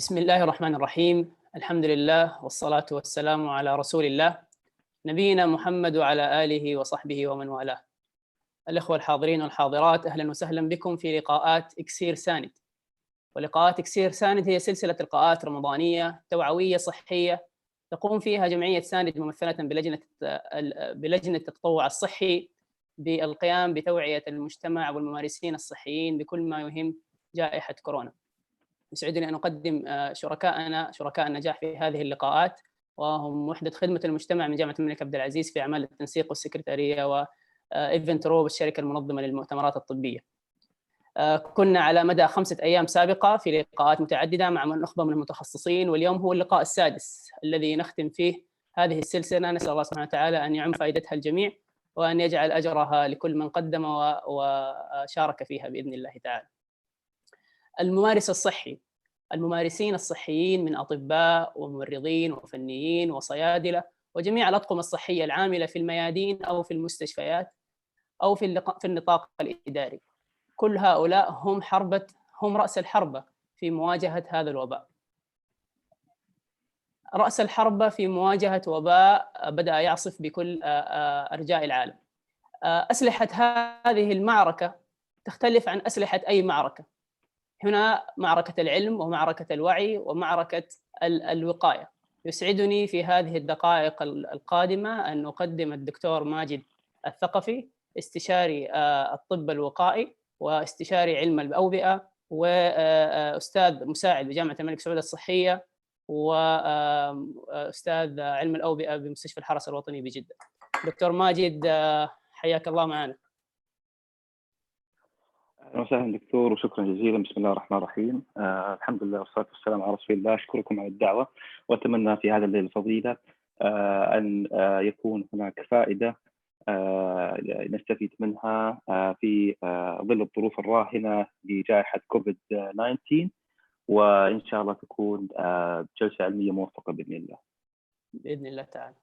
بسم الله الرحمن الرحيم. الحمد لله والصلاة والسلام على رسول الله نبينا محمد وعلى آله وصحبه ومن والاه. الأخوة الحاضرين والحاضرات، أهلا وسهلا بكم في لقاءات اكسير ساند. ولقاءات اكسير ساند هي سلسلة لقاءات رمضانية توعوية صحية تقوم فيها جمعية ساند ممثلة بلجنة التطوع الصحي بالقيام بتوعية المجتمع والممارسين الصحيين بكل ما يهم جائحة كورونا. يسعدني أن أقدم شركاء النجاح في هذه اللقاءات، وهم وحدة خدمة المجتمع من جامعة الملك عبد العزيز في أعمال التنسيق والسكرتارية، وإيفنترو الشركة المنظمة للمؤتمرات الطبية. كنا على مدى 5 أيام سابقة في لقاءات متعددة مع نخبة من المتخصصين، واليوم هو اللقاء السادس الذي نختم فيه هذه السلسلة. نسأل الله سبحانه وتعالى أن يعم فائدتها الجميع وأن يجعل أجرها لكل من قدم وشارك فيها بإذن الله تعالى. الممارس الصحي، الممارسين الصحيين من أطباء وممرضين وفنيين وصيادلة وجميع الأطقم الصحية العاملة في الميادين أو في المستشفيات أو في النطاق الإداري، كل هؤلاء هم رأس الحربة في مواجهة هذا الوباء. رأس الحربة في مواجهة وباء بدأ يعصف بكل أرجاء العالم. أسلحة هذه المعركة تختلف عن أسلحة أي معركة. هنا معركة العلم ومعركة الوعي ومعركة الوقاية. يسعدني في هذه الدقائق القادمة أن أقدم الدكتور ماجد الثقفي، استشاري الطب الوقائي واستشاري علم الأوبئة وأستاذ مساعد بجامعة الملك سعود الصحية وأستاذ علم الأوبئة بمستشفى الحرس الوطني بجدة. دكتور ماجد، حياك الله معنا. اهلا وسهلا دكتور، وشكرا جزيلا. بسم الله الرحمن الرحيم. الحمد لله والصلاه والسلام على رسول الله. اشكركم على الدعوه، واتمنى في هذا الليل الفضيله ان يكون هناك فائده نستفيد منها في ظل الظروف الراهنه لجائحه كوفيد 19، وان شاء الله تكون جلسه علميه موفقه باذن الله. باذن الله تعالى.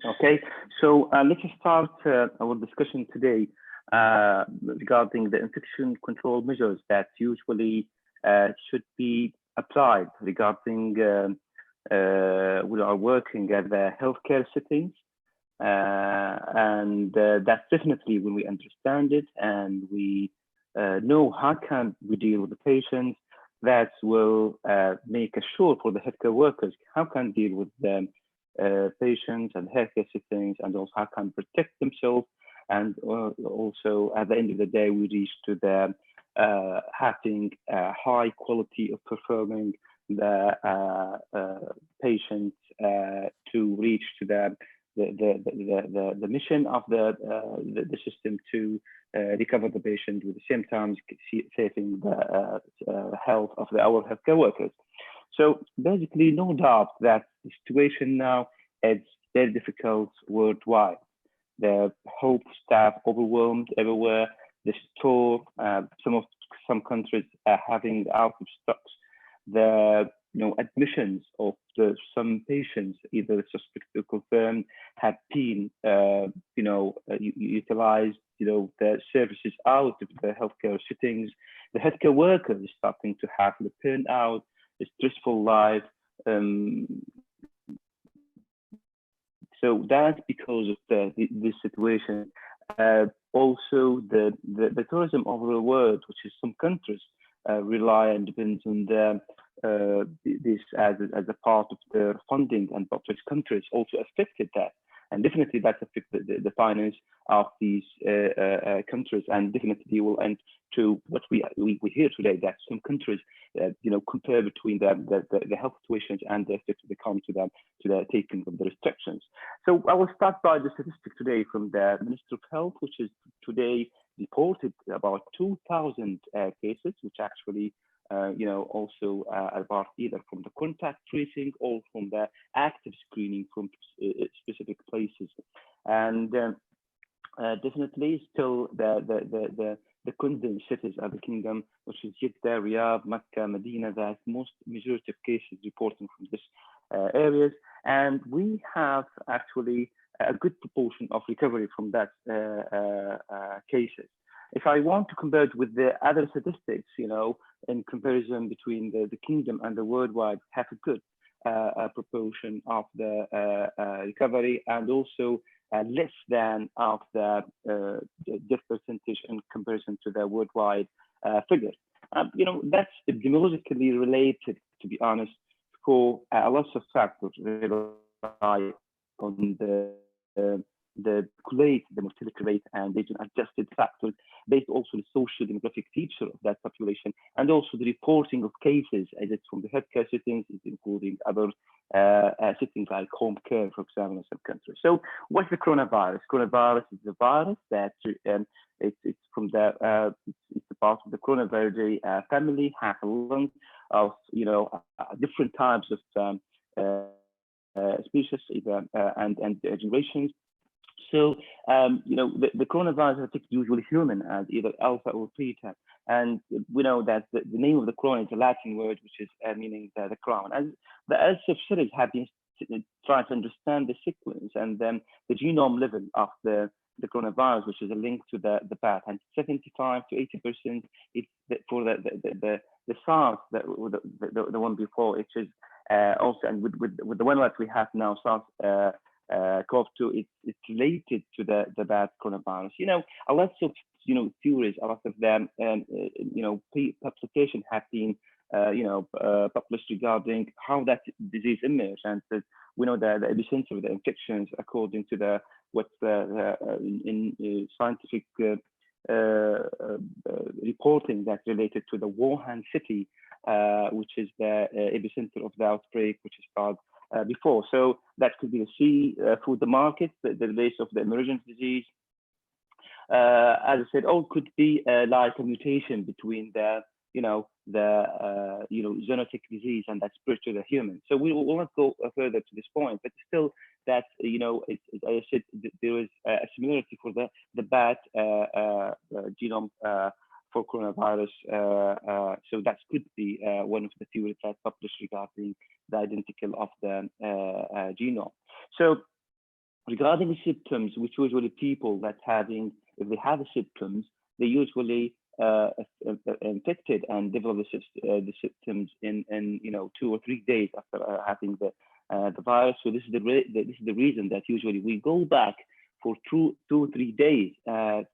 Okay, so let's start our discussion today regarding the infection control measures that usually should be applied regarding we are working at the healthcare settings, and that's definitely when we understand it and we know how can we deal with the patients, that will make sure for the healthcare workers how can deal with them. Patients and healthcare settings, and also how can protect themselves, and also at the end of the day we reach to the having high quality of performing the patients to reach to the mission of the system to recover the patient, with the same time saving the health of our healthcare workers. So basically, no doubt that the situation now is very difficult worldwide. The health staff overwhelmed everywhere. The store, some countries are having out of stocks. The admissions of some patients, either suspected or confirmed, have been utilized. The services out of the healthcare settings. The healthcare workers are starting to have the burnout, a stressful life. So that's because of this situation. Also, the tourism over the world, which is some countries rely and depends on this as a part of their funding, and which countries also affected that. And definitely that affected the finance of these countries, and definitely will end to what we hear today, that some countries, compare between the health situations and the effect they come to the taking of the restrictions. So I will start by the statistic today from the Minister of Health, which is today reported about 2,000 cases, which actually also about either from the contact tracing or from the active screening from specific places. And definitely still the condemned cities of the kingdom, which is Jeddah, Riyadh, Mecca, Medina, that most majority of cases reporting from this areas. And we have actually a good proportion of recovery from that cases. if I want to compare it with the other statistics, in comparison between the kingdom and the worldwide, have a good proportion of the recovery, and also less than of the death percentage in comparison to the worldwide figure. That's epidemiologically related, to be honest, for lots of factors rely on the mortality rate and region adjusted factors based also on the social demographic feature of that population, and also the reporting of cases, as it's from the healthcare settings, including other settings like home care, for example, in some countries. So what's the coronavirus? Coronavirus is a virus that it's from the it's a part of the coronavirus family, have a lung of different types of species and generations. So, the coronavirus affects usually human as either alpha or beta. And we know that the name of the corona is a Latin word, which is meaning the crown. As the ELSEF series have been trying to understand the sequence and then the genome level of the coronavirus, which is a link to the path, and 75 to 80% it's for the SARS, the one before, which is also, and with the one that we have now, SARS CoV-2, it's related to the bad coronavirus. A lot of theories, a lot of them, publications have been published regarding how that disease emerged, and we know the epicenter of the infections, according to in scientific reporting that related to the Wuhan city, which is the epicenter of the outbreak, which is called before. So that could be the seafood market, the base of the emergent disease. As I said, all could be like a mutation between the zoonotic disease and that spread to the human. So we will not go further to this point, but still that as I said, there is a similarity for the bad genome for coronavirus. So that could be one of the theories that published regarding the identical of the genome. So regarding the symptoms, which usually people that if they have the symptoms, they usually infected and develop the symptoms in 2 or 3 days after having the virus. So this is the reason that usually we go back for 2 or 3 days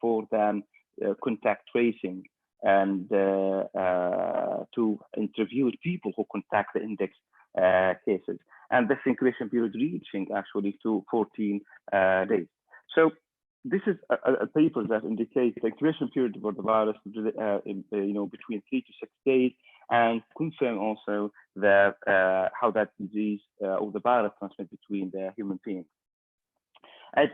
for the contact tracing and to interview people who contact the index cases, and the incubation period reaching actually to 14 days. So this is a paper that indicates the incubation period for the virus, between 3 to 6 days, and confirm also how that disease or the virus transmits between the human beings. As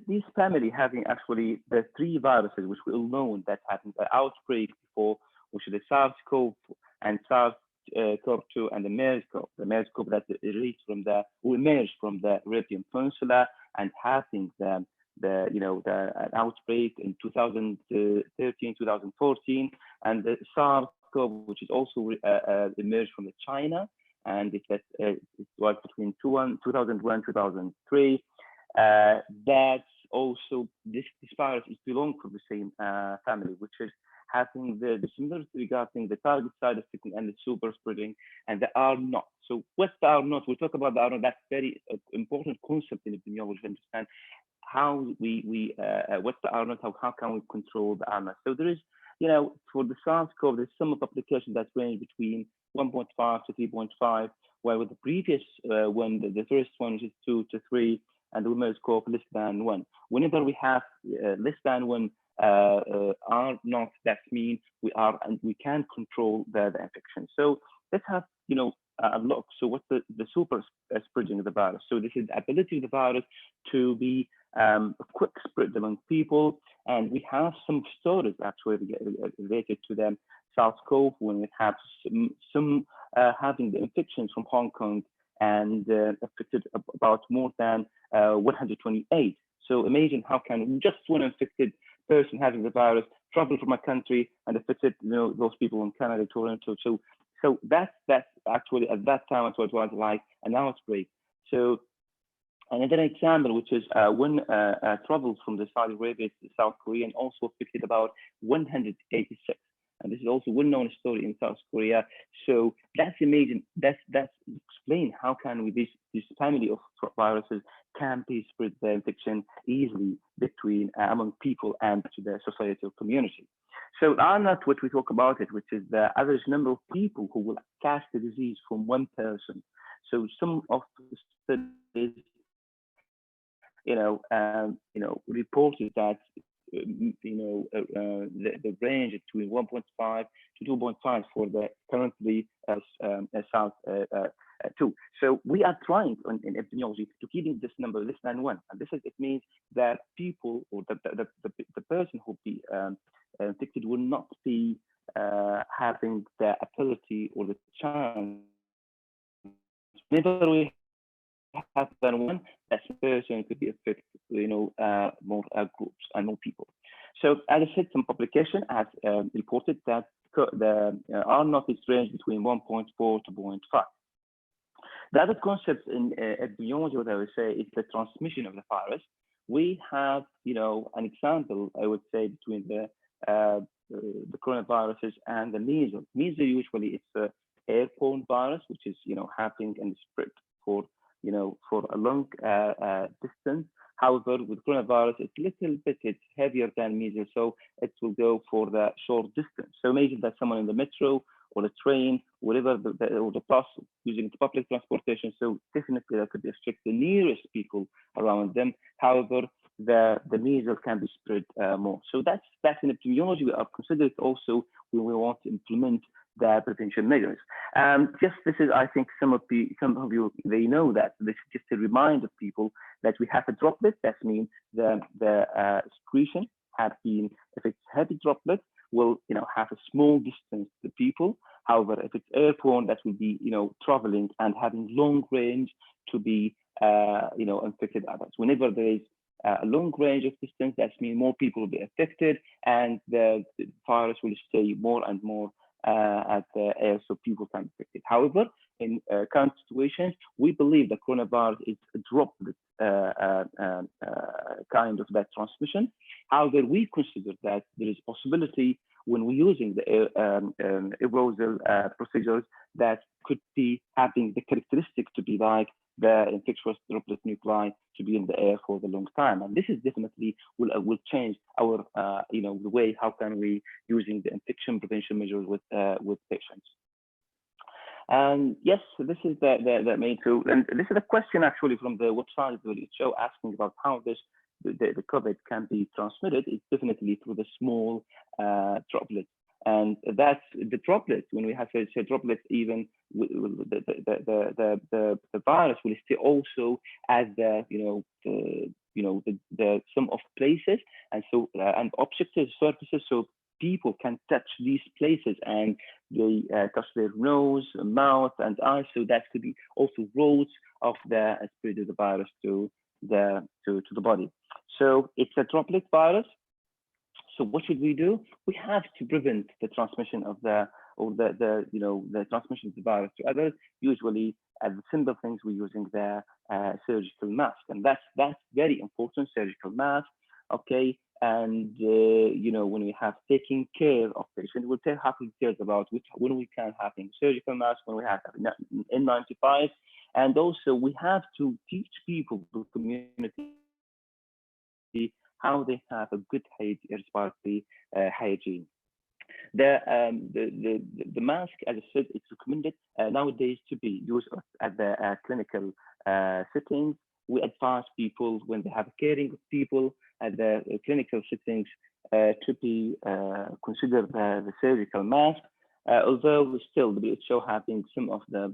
this family having actually the 3 viruses which we all know that happened the outbreak before, which is the SARS-CoV and SARS-CoV-2 and the MERS-CoV. The MERS-CoV that emerged from the Arabian Peninsula and having an outbreak in 2013, 2014, and the SARS-CoV, which is also emerged from China, and it was between 2001, 2003. That's also this virus is belong to the same family, which is having the similarity regarding the target side effect and the super spreading, and the R naught. So what's the R naught? We'll talk about the R naught. That's very important concept in epidemiology to understand how what's the R naught, how can we control the R naught. So there is, for the SARS-CoV, there's some publications that range between 1.5 to 3.5, while with the previous one, the first one is 2 to 3, and the MERS-CoV less than 1. Whenever we have less than 1 R naught, that means we can control the infection. So let's have a look. So what's the super spreading of the virus? So this is the ability of the virus to be quick spread among people, and we have some stories actually related to the SARS-CoV when we have some having the infections from Hong Kong and affected about more than 128. So imagine how can just one infected person having the virus travel from a country and affected those people in Canada, Toronto. So that's actually at that time it was like an outbreak. So Another example, which is when traveled from the Saudi Arabia to South Korea, and also affected about 186. And this is also a well-known story in South Korea. So that's amazing. That's explain how can we this family of viruses can be spread the infection easily between among people and to the society or community. So I'm not what we talk about it, which is the average number of people who will catch the disease from one person. So some of the studies, reported that the range between 1.5 to 2.5 for the currently South 2. So we are trying in epidemiology to keeping this number less than 1, and it means that people or the person who be infected will not be having the ability or the chance. Whenever we have than 1, that person could be affected, more groups and more people. So as I said, some publication has reported that the R0 is range between 1.4 to 0.5. The other concept in epidemiology, what I would say, is the transmission of the virus. We have, an example, I would say, between the coronaviruses and the measles. Measles usually it's an airborne virus, which is, happening and spread for a long distance. However, with coronavirus, it's heavier than measles, so it will go for the short distance. So imagine that someone in the metro or the train, whatever, or the bus, using the public transportation. So definitely that could restrict the nearest people around them. However, the measles can be spread more. So that's in epidemiology. We are considered also when we want to implement the prevention measures. Just this is, I think, some of you they know that. This is just a reminder of people that we have a droplet. That means the secretion have been, if it's heavy droplet, will have a small distance to people. However, if it's airborne, that will be traveling and having long range to be infected others. Whenever there is a long range of distance, that means more people will be affected, and the virus will stay more and more at the air, so people can be affected. However, in current situations, we believe the coronavirus is a droplet kind of that transmission. However, we consider that there is possibility when we're using the aerosol procedures that could be having the characteristic to be like the infectious droplet nuclei to be in the air for the long time, and this is definitely will change our the way how can we using the infection prevention measures with patients. And yes, this is the main tool, and this is a question actually from the website of the show asking about how the COVID can be transmitted. It's definitely through the small droplets. And that's the droplet. When we have a droplet, even the virus will stay also at the some of places, and so and objective surfaces, so people can touch these places and they touch their nose, mouth, and eyes. So that could be also routes of the spread of the virus to the body. So it's a droplet virus. So what should we do? We have to prevent the transmission of the transmission of the virus to others. Usually, the simple things we're using the surgical mask, and that's very important. Surgical mask, okay. And when we have taking care of patients, we'll have details about when we can have surgical mask, when we have N95, and also we have to teach people, the community, how they have a good respiratory hygiene. The mask, as I said, it's recommended nowadays to be used at the clinical settings. We advise people when they have caring of people at the clinical settings to be consider the surgical mask. Although we still the WHO having some of the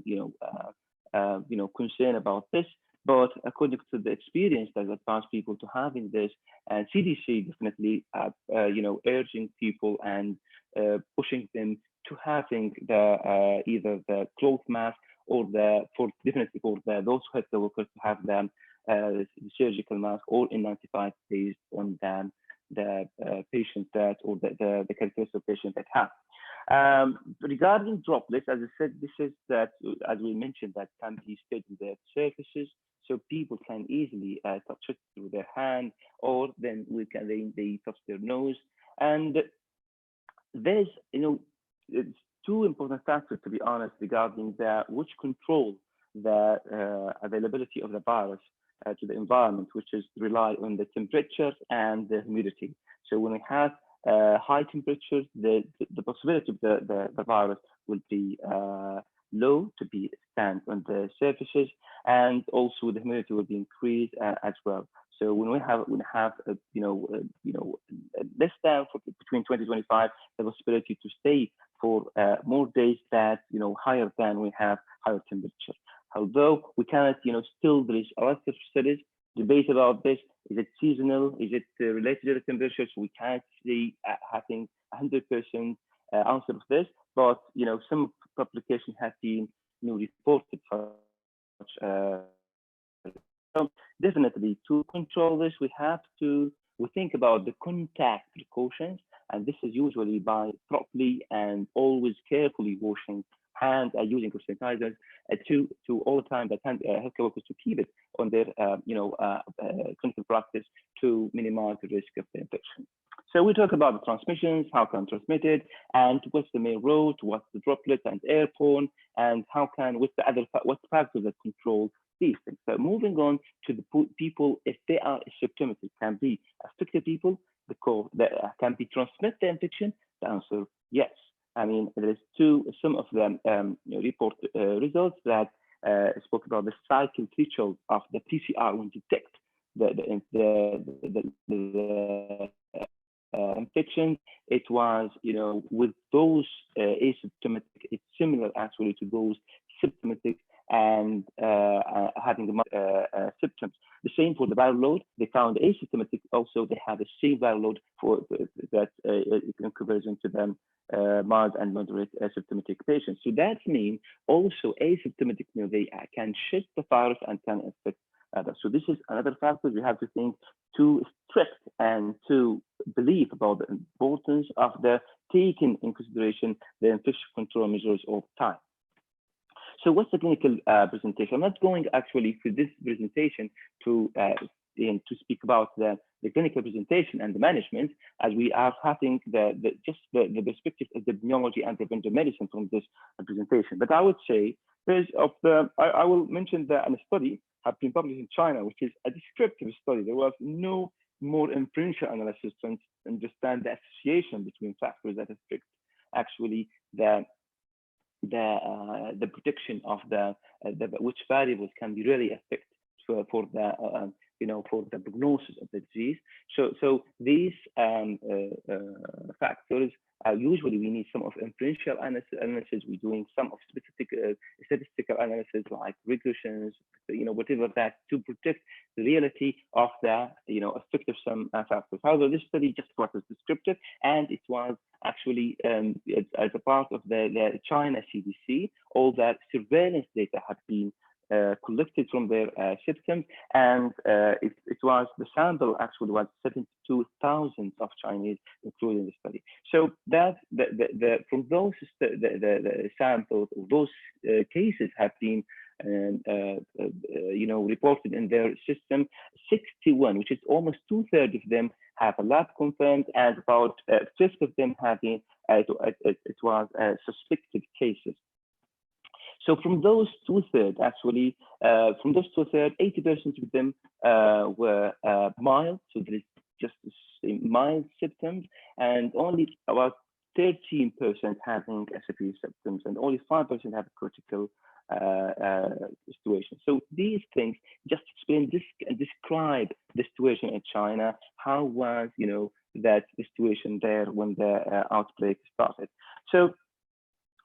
concern about this. But according to the experience that advance people to having this, and CDC definitely, urging people and pushing them to having the either the cloth mask or those who have the workers to have them surgical mask or N95 based on the patient that or the characteristics of patient that have. Regarding droplets, as I said, this is that as we mentioned that can be stayed in the surfaces. so people can easily touch it with their hand, or then they touch their nose. And there's, it's two important factors, to be honest, regarding which control the availability of the virus to the environment, which is rely on the temperature and the humidity. So when we have high temperatures, the possibility of the virus will be low to be stand on the surfaces, and also the humidity will be increased as well. So when we have less than between 20 to 25, the possibility to stay for more days that higher than we have higher temperature. Although we cannot, still there is a lot of studies debate about this. Is it seasonal? Is it related to the temperature? So we can't see having 100% answer of this. But some publications have been reported such. So definitely to control this, we think about the contact precautions, and this is usually by properly and always carefully washing hands and using sanitizers to all the time that healthcare workers to keep it on their clinical practice to minimize the risk of the infection. So we talk about the transmissions, how can transmit it, and what's the main route, what's the droplet and airborne, and what's the factors that control these things. So moving on to the people, if they are symptomatic, can be affected people because that can be transmit the infection. The answer, yes. I mean, there is some of them report results that spoke about the cycle threshold of the PCR when detect the infection. It was, with those asymptomatic, it's similar actually to those symptomatic and having the symptoms. The same for the viral load. They found asymptomatic also, they have the same viral load for that in comparison to them mild and moderate asymptomatic patients. So that means also asymptomatic, they can shed the virus and can affect others. So this is another factor we have to think to strict and to believe about the importance of the taking in consideration the infection control measures over time. So what's the clinical presentation? I'm not going actually for this presentation to speak about the clinical presentation and the management, as we are having the perspective of the epidemiology and preventive medicine from this presentation. But I would say I will mention that a study has been published in China, which is a descriptive study. There was no more inferential analysis to understand the association between factors that affect actually the prediction of which variables can be really affect for the prognosis of the disease. So these factors usually we need some of inferential analysis. We're doing some of specific statistical analysis like regressions, whatever that to predict the reality of the effect of some factors. However, this study just was descriptive, and it was actually as a part of the China CDC. All that surveillance data have been collected from their systems, and it was the sample actually was 72,000 of Chinese included in the study. So that from those the samples, those cases have been reported in their system. 61, which is almost 2/3 of them, have a lab confirmed, and about 1/5 of them having it was suspected cases. So from those 2/3, actually, 80% of them were mild, so there is just mild symptoms, and only about 13% having severe symptoms, and only 5% have a critical situation. So these things just explain this and describe the situation in China. How was that situation there when the outbreak started? So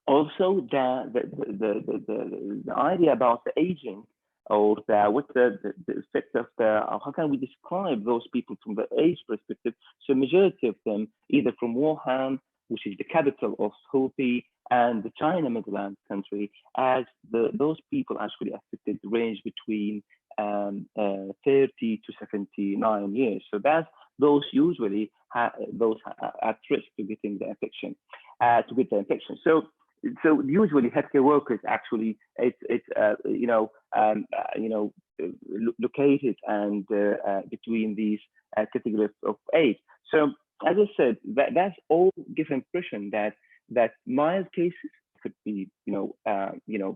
also the idea about the aging, or what the effect of how can we describe those people from the age perspective? So majority of them either from Wuhan, which is the capital of Hubei, and the China Midland country, as those people actually affected range between 30 to 79 years. So that's those usually those at risk to getting the infection, So so usually healthcare workers actually located and between these categories of age. So as I said, that's all give impression that mild cases could be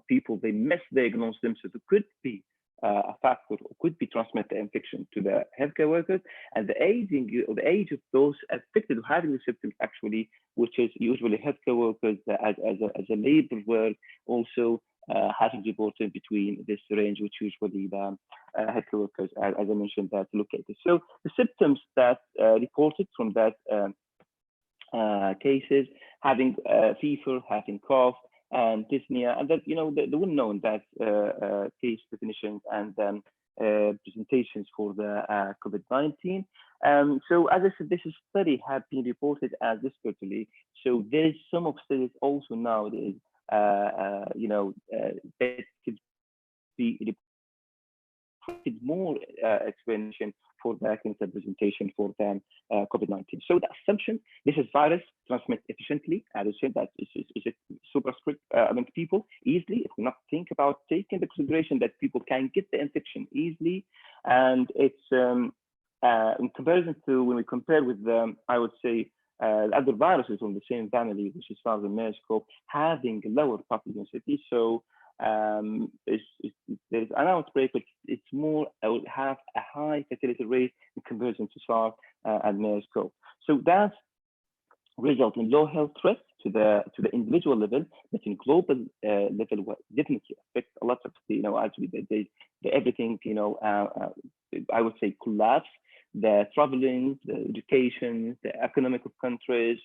people they misdiagnose themselves, it could be a factor or could be transmit the infection to the healthcare workers, and the age of those affected having the symptoms actually, which is usually healthcare workers as a labor work, also having reported between this range, which usually the healthcare workers, as I mentioned, that located. So the symptoms that reported from that cases, having fever, having cough, and dyspnea, and that the well-known that case definitions and presentations for the COVID-19. So as I said, this study have been reported as respiratory. So there is some of studies also nowadays, that could be more explanation for the clinical presentation for the COVID-19. So the assumption, this is virus transmit efficiently, as I said, that is it super spread among people easily, if we not think about taking the consideration that people can get the infection easily. And it's in comparison to when we compare with the, I would say, other viruses from the same family, which is SARS and MERS-CoV, having lower pathogen density. So there is an outbreak, but it's more, it will have a high fatality rate in comparison to SARS and MERS-CoV. So that result in low health threat to the individual level, but in global level, will definitely affect a lot of actually the everything I would say collapse, the traveling, the education, the economic of countries,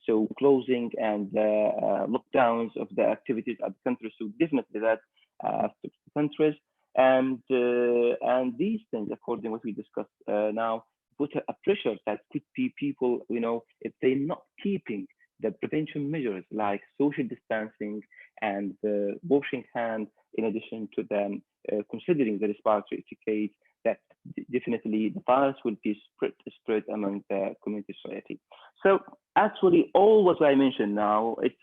so closing and lockdowns of the activities at the countries. So definitely that affects the countries, and these things, according to what we discussed now, put a pressure that could be people, if they're not keeping the prevention measures like social distancing and washing hands, in addition to them considering the respiratory etiquette, that definitely the virus will be spread among the community society. So actually, all what I mentioned now, it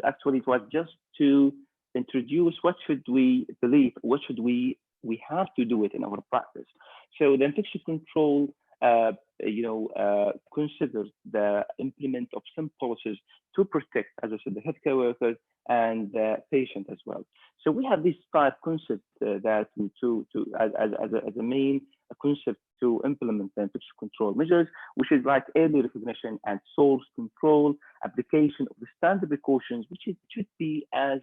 was just to introduce what should we believe, what should we have to do it in our practice. So the infection control, considers the implement of some policies to protect, as I said, the healthcare workers and the patient as well. So we have these 5 concepts that as a main concept to implement the infection control measures, which is like early recognition and source control, application of the standard precautions, which should be as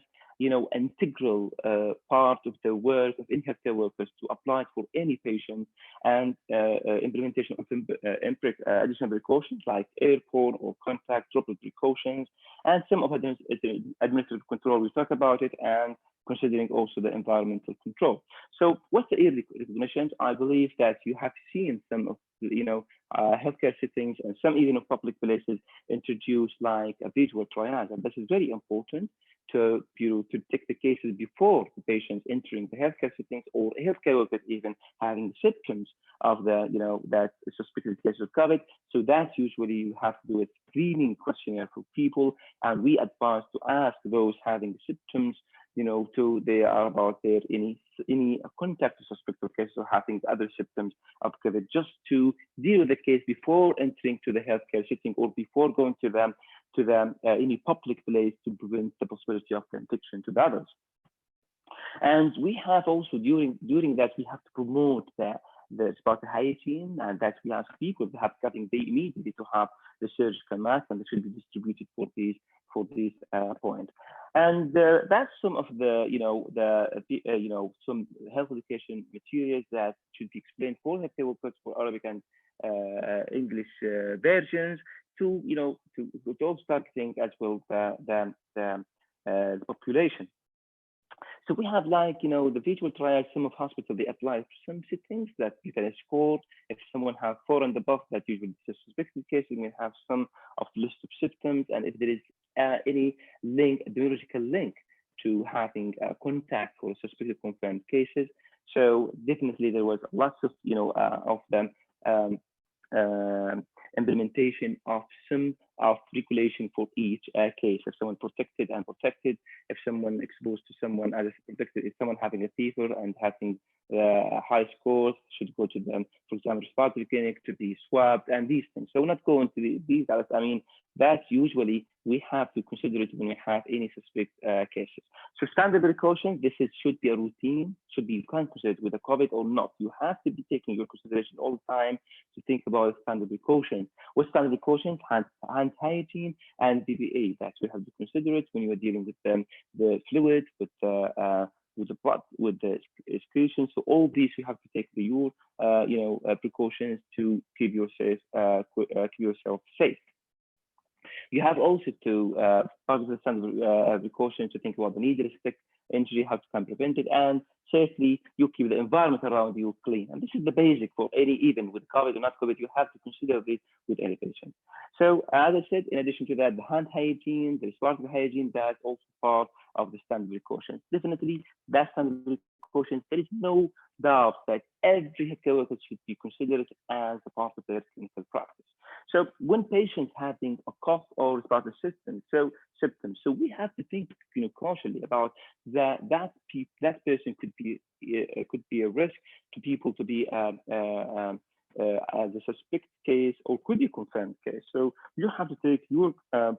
integral part of the work of healthcare workers to apply for any patient, and implementation of additional precautions like airborne or contact droplet precautions, and some of administrative control, we talk about it, and considering also the environmental control. So what's the early recognition? I believe that you have seen some of healthcare settings and some even of public places introduce like a visual triage, and this is very important to detect the cases before the patients entering the healthcare settings, or healthcare workers even having symptoms of the that suspected case of COVID. So that's usually you have to do a screening questionnaire for people, and we advise to ask those having symptoms, to they are about their any contact with suspected cases or having other symptoms of COVID, just to deal with the case before entering to the healthcare setting or before going to them any public place, to prevent the possibility of infection to the others. And we have also during that we have to promote the respiratory hygiene, and that we ask people to have cutting day immediately to have the surgical mask, and it should be distributed for these points. And that's some of the some health education materials that should be explained for healthcare workers for Arabic and English versions, to also targeting as well the population. So we have the visual trial. Some of hospitals, they apply for some settings that you can score. If someone has 4 and above, that usually is a suspected case. We may have some of the list of symptoms, and if there is any link, epidemiological link to having contact for suspected confirmed cases. So definitely there was lots of them implementation of some of regulation for each case. If someone protected and protected, if someone exposed to someone as protected, if someone having a fever and having high scores should go to them, for example, respiratory clinic to be swabbed and these things. So we're not going to these. I mean, that's usually we have to consider it when we have any suspect cases. So standard precautions, should be a routine, should be, you can't consider it with a COVID or not. You have to be taking your consideration all the time to think about standard precautions. What standard precautions? Hand hygiene and PPE. That we have to consider it when you are dealing with the fluid, with the blood, with the excretion. So all these you have to take your precautions to keep yourself safe. You have also to part of the standard precautions to think about the needle stick injury, how to can prevent it, and safely you keep the environment around you clean. And this is the basic for any, even with COVID or not COVID, you have to consider this with any patient. So as I said, in addition to that, the hand hygiene, the respiratory hygiene, that's also part of the standard precautions. Definitely, that standard precautions, there is no doubt that every healthcare worker should be considered as a part of their clinical practice. So when patients having a cough or respiratory symptoms, so we have to think cautiously about that person could be a risk to people to be as a suspect case or could be a confirmed case. So you have to take your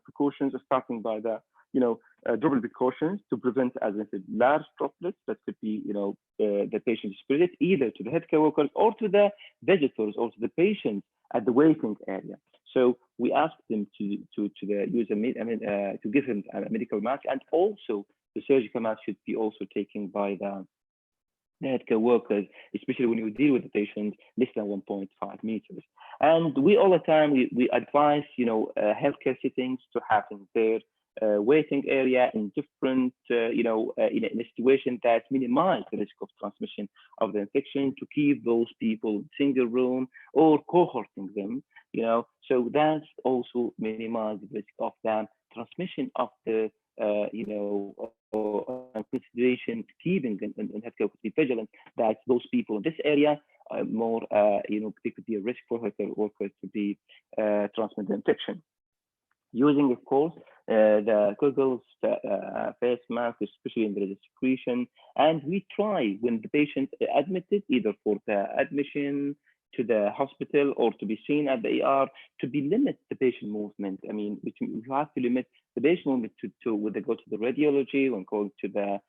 precautions, starting by the double precautions to prevent, as I said, large droplets that could be the patient spread it either to the healthcare workers or to the visitors or to the patients at the waiting area. So we ask them to use to give him a medical mask, and also the surgical mask should be also taken by the healthcare workers, especially when you deal with the patient less than 1.5 meters. And we all the time we advise healthcare settings to having their waiting area in different in a situation that minimize the risk of transmission of the infection, to keep those people in single room or cohorting them, so that's also minimize the risk of the transmission of the consideration, keeping in healthcare to be vigilant that those people in this area are more they could be a risk for healthcare workers to be transmit the infection. Using, of course, the goggles, face mask, especially in the secretion. And we try, when the patient is admitted, either for the admission to the hospital or to be seen at the ER, to be limit the patient movement. I mean, you have to limit the patient movement to when they go to the radiology, when going to the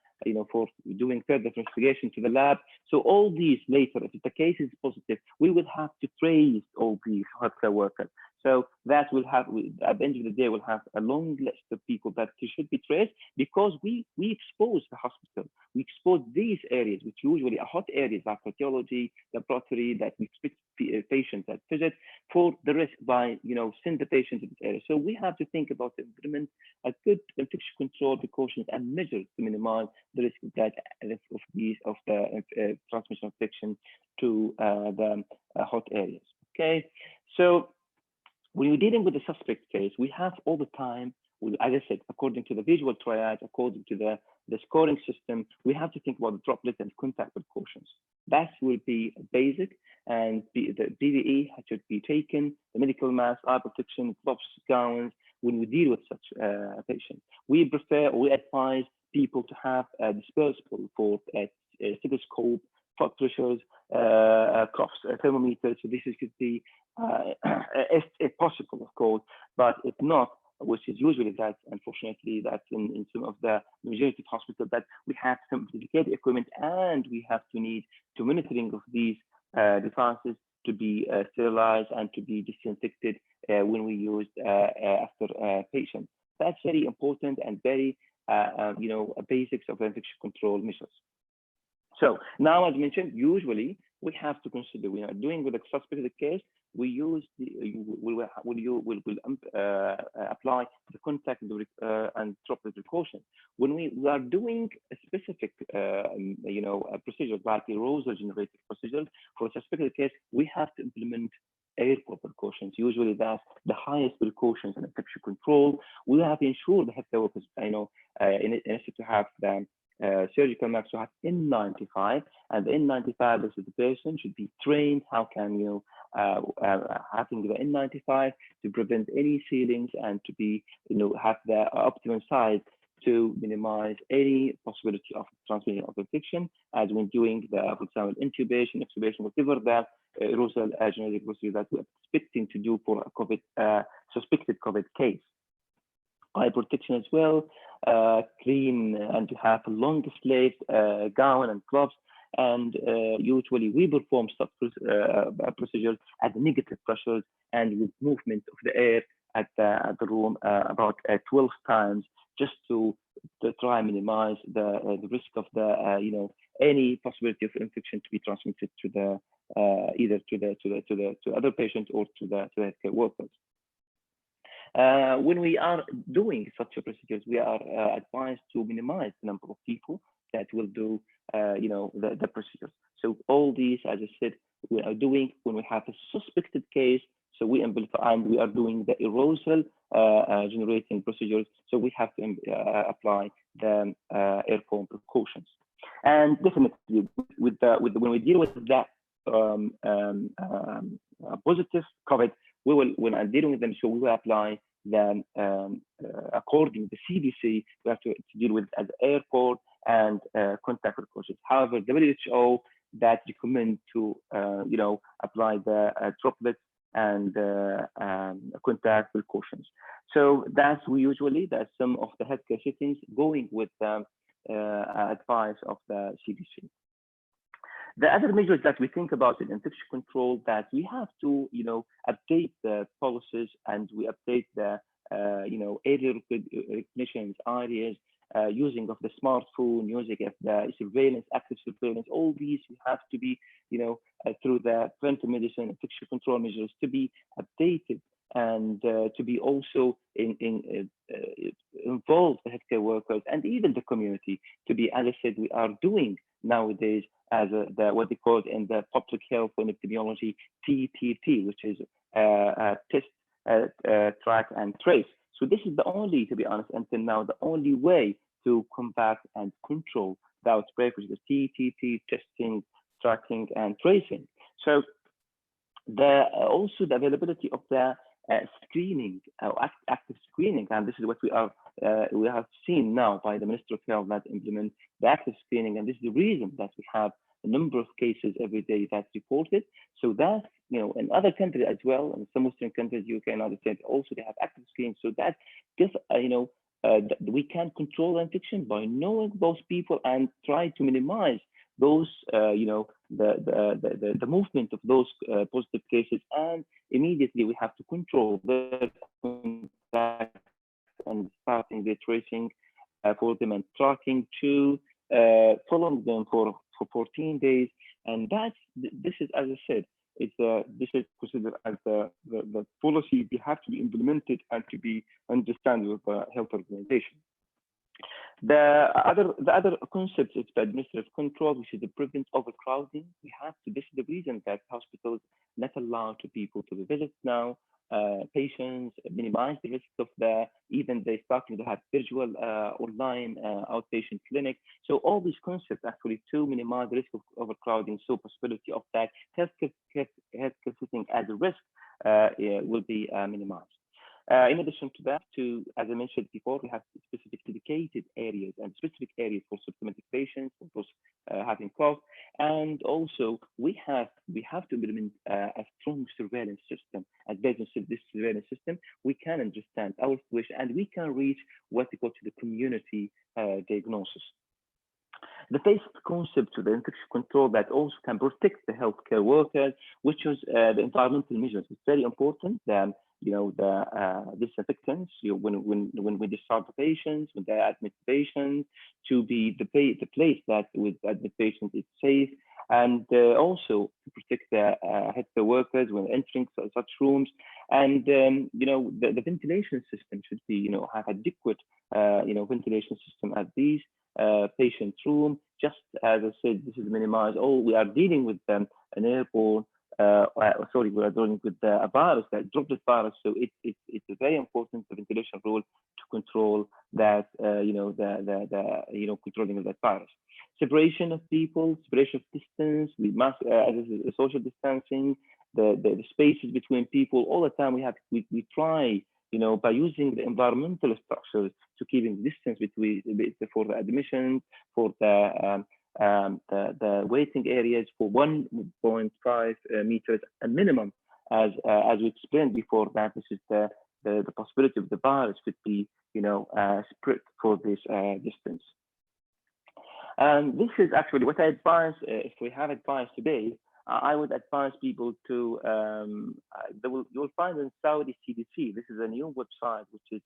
for doing further investigation to the lab. So all these later, if the case is positive, we will have to trace all these healthcare workers. So that will have, at the end of the day, we'll have a long list of people that should be traced, because we expose the hospital. We expose these areas, which usually are hot areas like radiology, laboratory, that we expect patients that visit for the risk by, send the patient to this area. So we have to think about implement a good infection control precautions and measures to minimize the risk of that of the transmission of infection to the hot areas. Okay, so when you're dealing with the suspect case, we have all the time, as I said, according to the visual triage, according to the scoring system, we have to think about the droplet and contact precautions. That will be basic, and the PPE should be taken, the medical mask, eye protection, gloves, gowns, when we deal with such patients. We advise people to have a disposable for stethoscope, blood pressures, coughs, thermometers. So this could be, if possible, of course, but if not, which is usually that, unfortunately, that's in some of the majority of hospitals, that we have some dedicated equipment, and we have to need to monitoring of these devices to be sterilized and to be disinfected when we use after patients. That's very important and very basics of infection control measures. So now, as mentioned, usually we have to consider, we are doing with a suspected case, we use will apply the contact and droplet precaution. When we are doing a specific procedure like aerosol generated procedure for a suspected case, we have to implement airborne precautions. Usually that's the highest precautions in infection control. We have to ensure the healthcare workers, in order to have the surgical mask to have N95, and the N95 is the person should be trained how can having the N95 to prevent any sealings and to be, have the optimum size to minimize any possibility of transmission of infection, as when doing the, for example, intubation, extubation, whatever the aerosol genetic procedure that we're expecting to do for a COVID, suspected COVID case. Eye protection as well, clean and to have a long sleeve gown and gloves. And usually we perform such procedures at negative pressures and with movement of the air at the room about 12 times, just to try and minimize the risk of the any possibility of infection to be transmitted to the either to other patients or to the healthcare workers. When we are doing such a procedures, we are advised to minimize the number of people that will do the procedures. So all these, as I said, we are doing when we have a suspected case. So we amplify and we are doing the aerosol generating procedures. So we have to apply the airborne precautions. And definitely when we deal with that positive COVID, we will, when I'm dealing with them, so we will apply them according to the CDC. We have to deal with as airport and contact precautions. However, the WHO that recommend to apply the droplets and contact precautions. So that's that's some of the healthcare settings going with the advice of the CDC. The other measures that we think about in infection control, that we have to update the policies and we update the area recognitions areas, using of the smartphone, using of the surveillance, active surveillance. All these we have to be through the preventive medicine, infection control measures to be updated and to be also involve the healthcare workers and even the community to be, as I said, we are doing nowadays as what they call in the public health and epidemiology TTT, which is test, track and trace. So this is the only, to be honest, until now, the only way to combat and control the outbreak, which is the TTT, testing, tracking and tracing. So also the availability of the screening, active screening, and this is what we have seen now by the Minister of Health that implement the active screening, and this is the reason that we have a number of cases every day that's reported. So that in other countries as well, in some Western countries, UK and other states, also they have active screening. So that gives we can control the infection by knowing those people and try to minimize those the movement of those positive cases, and immediately we have to control their contact and starting the tracing for them and tracking to following them for 14 days. And this is, as I said, this is considered as the policy we have to be implemented and to be understood with the health organization. The other concept is the administrative control, which is the prevent overcrowding. We have to. This is the reason that hospitals not allow to people to visit now. Patients, minimize the risk of even they starting to have virtual online outpatient clinic. So all these concepts actually to minimize the risk of overcrowding, so possibility of that healthcare setting as a risk will be minimized. In addition to that, as I mentioned before, we have specific dedicated areas and specific areas for symptomatic patients, for those having cough, and also we have to implement a strong surveillance system. And based on this surveillance system, we can understand our situation and we can reach what we call to the community diagnosis. The basic concept of the infection control that also can protect the healthcare workers, which is the environmental measures. It's very important. The disinfectants, when we discharge the patients, when they admit patients, to be the place that with admit patients is safe, and also to protect the healthcare workers when entering such rooms. And the ventilation system should be have adequate ventilation system at these patient room. Just as I said, this is minimized. We are dealing with an airborne. We are dealing with a virus, that droplet virus. So it's very important, the ventilation rule, to control that controlling of that virus. Separation of people, separation of distance, we must social distancing, the spaces between people. All the time we try, by using the environmental structures to keeping distance between for the admissions, for the waiting areas for 1.5 meters a minimum, as we explained before, that this is the possibility of the virus could be spread for this distance. And this is actually what I advise. If we have advice today, I would advise people to you'll find in Saudi CDC, this is a new website which is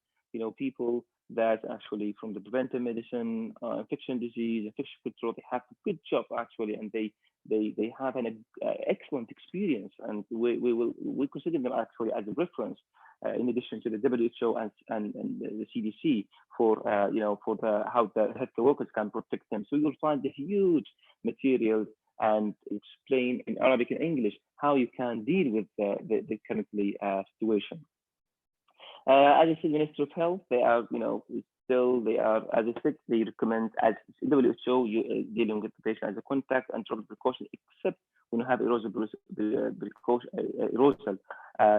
people that actually from the preventive medicine, infection disease, infection control, they have a good job actually, and they have an excellent experience, and we consider them actually as a reference in addition to the WHO and the CDC for how the healthcare workers can protect them. So you'll find the huge materials and explain in Arabic and English how you can deal with the currently situation. As I said, Minister of Health, they are, they are, as I said, they recommend, as WHO, dealing with the patient as a contact and trouble precaution, except when you have aerosol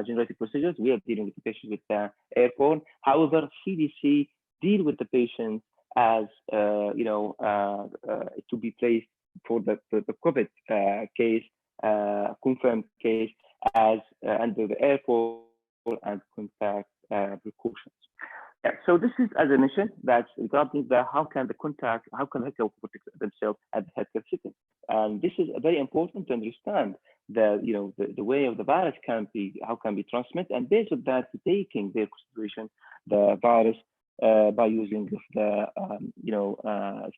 generated procedures. We are dealing with the patient with airborne. However, CDC deal with the patient as, to be placed for the COVID case, confirmed case, as under the airport and contact precautions. Yeah, so this is, as I mentioned, that's regarding how can the healthcare protect themselves at the healthcare setting, and this is very important to understand the way of the virus how can be transmitted, and based on that, taking their consideration the virus by using the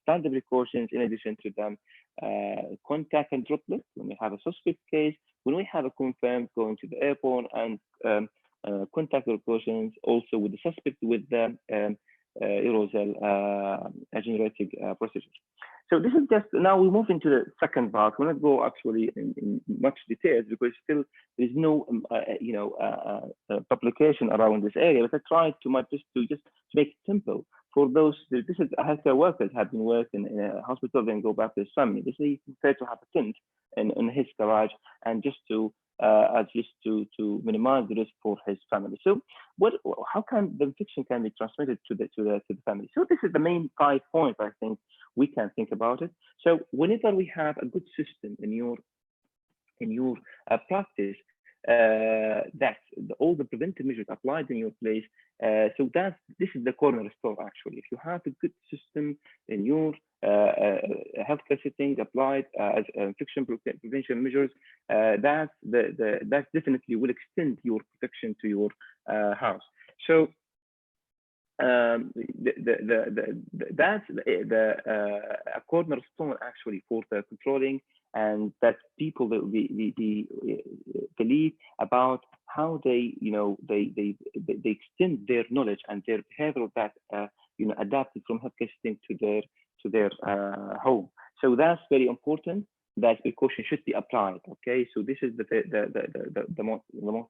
standard precautions in addition to them contact and droplet when we have a suspect case, when we have a confirmed going to the airport, and contact precautions also with the suspect with the aerosol generating procedures. So this is just, now we move into the second part. We're not go actually in much details because still there's no publication around this area, but I tried to just make it simple for those. This is healthcare workers have been working in a hospital, then go back to his family. This is prepared to have a tent in his garage, and just to minimize the risk for his family. So how can the infection can be transmitted to the family? So this is the main 5 points I think we can think about it. So whenever we have a good system in your practice, that all the preventive measures applied in your place, so this is the cornerstone actually. If you have a good system in your healthcare setting applied as infection prevention measures, that definitely will extend your protection to your house. So that's a cornerstone actually for the controlling, and that people will believe about how they extend their knowledge and their behavior that adapted from healthcare setting to their home. So that's very important. That precaution should be applied. Okay, so this is the most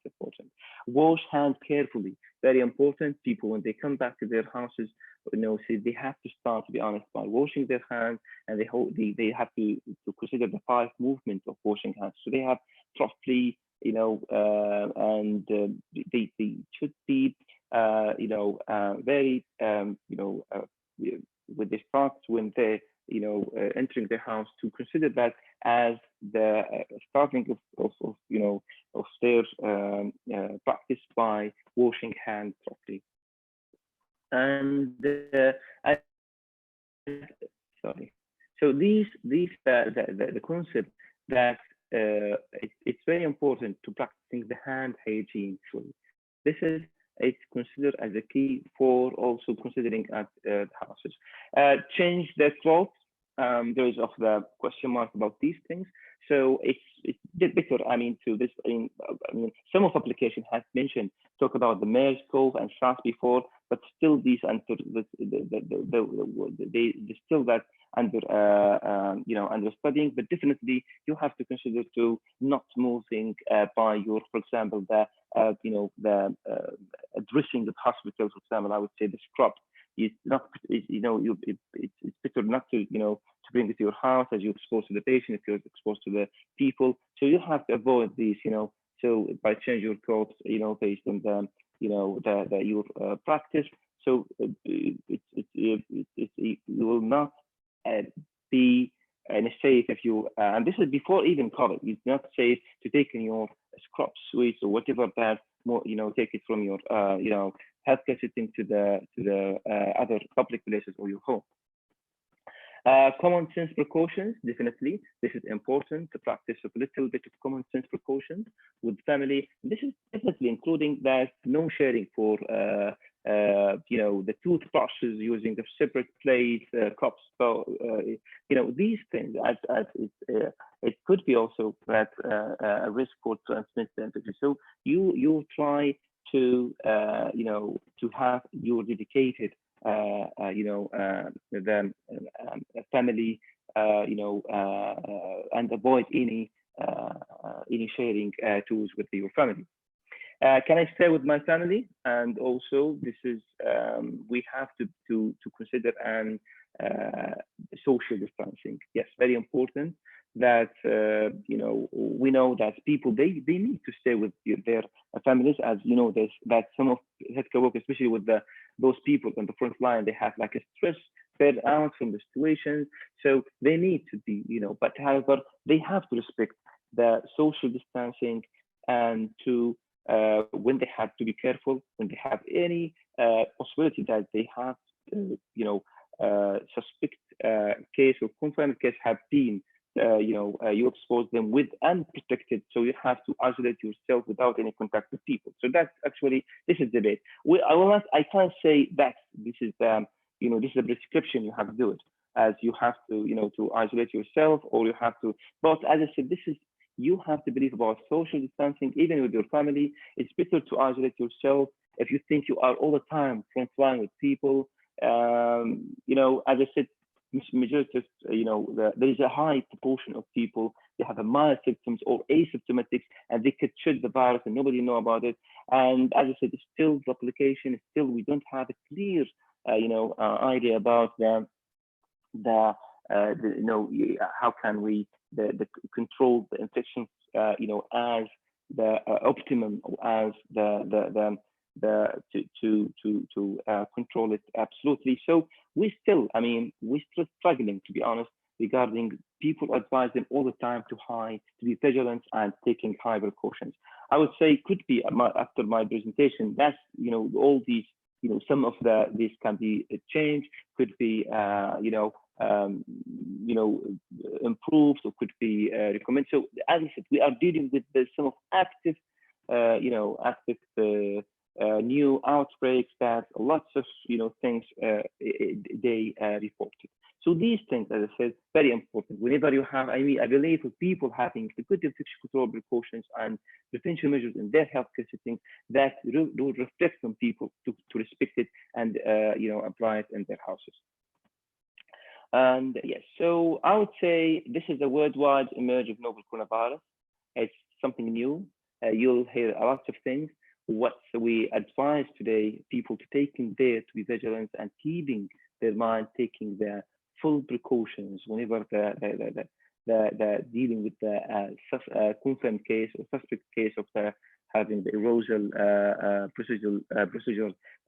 important. Wash hands carefully. Very important. People when they come back to their houses, say they have to start, to be honest, by washing their hands, and they have to consider the 5 movements of washing hands. So they have roughly, and they should be, very, with the starts when they entering the house, to consider that as the starting of their practice by washing hands properly. And sorry. So the concept that it's very important to practicing the hand hygiene. It's considered as a key for also considering at the houses. Change the clothes. There is of the question mark about these things. So it's better. I mean, to this. Some of application has mentioned talk about the MERS, CoV, and SARS before, but still these under they still that under under studying. But definitely you have to consider to not moving by your, for example, the dressing of hospitals. For example, I would say the scrub. It's not, it's better not to, to bring it to your house as you're exposed to the patient, if you're exposed to the people. So you have to avoid these, So by change your course, based on the, your practice. So it will not be safe if you, and this is before even COVID, it's not safe to take in your scrub suites or whatever that, take it from your, healthcare setting to the other public places or your home. Common sense precautions, definitely. This is important to practice a little bit of common sense precautions with family. This is definitely including that no sharing for, the toothbrushes using a separate plate, cups. So, these things, it could be also that a risk for transmitted infection. So you try to, to have your dedicated the family, and avoid any sharing tools with your family. Can I stay with my family? And also, this is we have to consider social distancing. Yes, very important. That we know that people they need to stay with their families, as there's that some of healthcare workers, especially with those people on the front line, they have like a stress fed out from the situation, so they need to be but however they have to respect the social distancing, and to when they have to be careful when they have any possibility that they have suspect case or confirmed case have been you expose them with unprotected, so you have to isolate yourself without any contact with people. So that's actually, this is debate. I can't say that this is this is a prescription, you have to do it, as you have to to isolate yourself, or you have to, but as I said, this is, you have to believe about social distancing even with your family. It's better to isolate yourself if you think you are all the time frontline with people. As I said, majority of, there is a high proportion of people, they have a mild symptoms or asymptomatics, and they could shed the virus and nobody know about it. And as I said, it's still the application, still we don't have a clear, idea about how can we control the infections, as the optimum, as to control it absolutely. So we're still struggling, to be honest, regarding people advise them all the time to be vigilant and taking high precautions. I would say could be after my presentation, that's all these some of these can be changed, could be improved, or could be recommended. So as I said, we are dealing with some of active new outbreaks that lots of things they reported. So these things, as I said, very important. Whenever you have, I believe with people having the good infection control precautions and prevention measures in their healthcare setting, that will reflect on people to respect it and apply it in their houses. And yes, so I would say this is a worldwide emerge of novel coronavirus. It's something new. You'll hear a lot of things. What we advise today, people to taking there to be vigilant and keeping their mind, taking their full precautions whenever the dealing with the confirmed case or suspect case of having the aerosol procedure,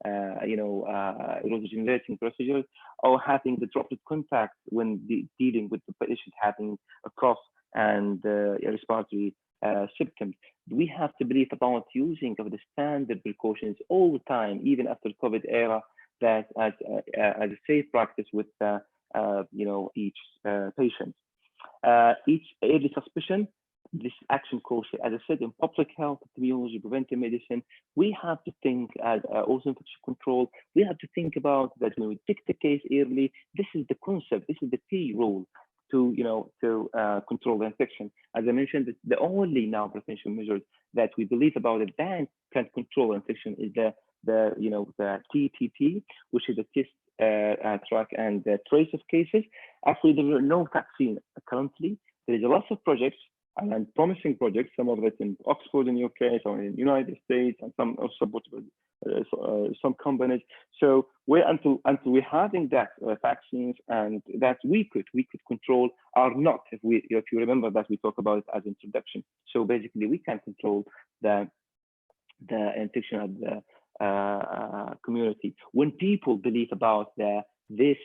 aerosol generating procedures, or having the droplet contact when dealing with the patient having a cough and respiratory symptoms. We have to believe about using of the standard precautions all the time, even after COVID era, that as a safe practice with each patient. Each early suspicion, this action course, as I said, in public health, epidemiology, preventive medicine, we have to think as also infection control. We have to think about that when we detect the case early. This is the concept. This is the key role to control the infection. As I mentioned, the only now prevention measures that we believe about it that can control infection is the TTT, which is a test, track, and trace of cases. Actually, there are no vaccine currently. There is a lot of projects and promising projects, some of it in Oxford in UK, some in the United States, and some also supported by some companies. So until we're having that vaccines and that we could control are not, if you remember that we talked about it as introduction. So basically we can control the infection of the community. When people believe about this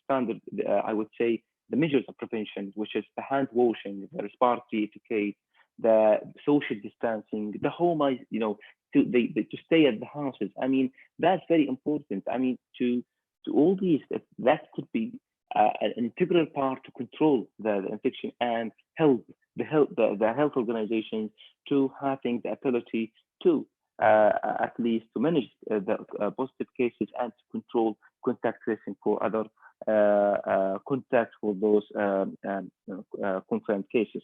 standard, I would say, the measures of prevention, which is the hand washing, the respiratory etiquette, the social distancing, the home, to stay at the houses. I mean, that's very important. I mean, to all these, that could be an integral part to control the infection and help the health organizations to having the ability to at least to manage the positive cases and to control contact tracing for other contacts for those confirmed cases.